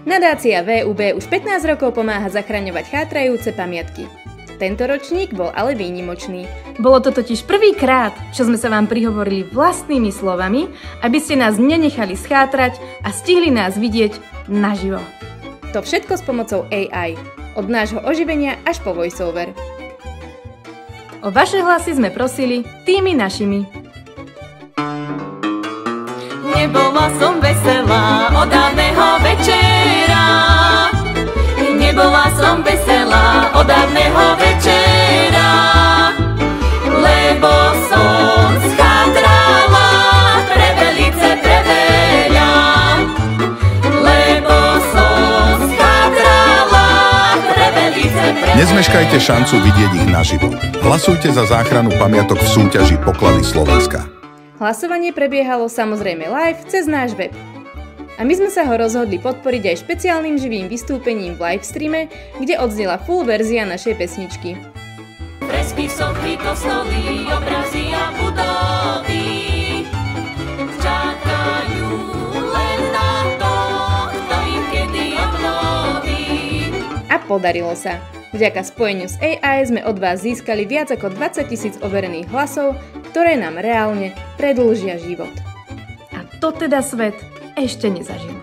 Nadácia VUB už 15 rokov pomáha zachraňovať chátrajúce pamiatky. Tento ročník bol ale výnimočný. Bolo to totiž prvýkrát, čo sme sa vám prihovorili vlastnými slovami, aby ste nás nenechali schátrať a stihli nás vidieť naživo. To všetko s pomocou AI. Od nášho oživenia až po voiceover. O vaše hlasy sme prosili tými našimi. Nebola som veselá od dávneho večera. Nebola som veselá od dávneho večera, lebo som schátrala pre velice preveľa. Lebo som schátrala pre velice preveľa. Nezmeškajte šancu vidieť ich naživo. Hlasujte za záchranu pamiatok v súťaži Poklady Slovenska. Hlasovanie prebiehalo samozrejme live cez náš web. A my sme sa ho rozhodli podporiť aj špeciálnym živým vystúpením v livestreame, kde odznela full verzia našej pesničky. Fresky, sochy, kostoly, obrazy a budovy čakajú len na to, kto im kedy obnoví. A podarilo sa. Vďaka spojeniu s AI sme od vás získali viac ako 20 000 overených hlasov, ktoré nám reálne predĺžia život. A to teda svet ešte nezažil.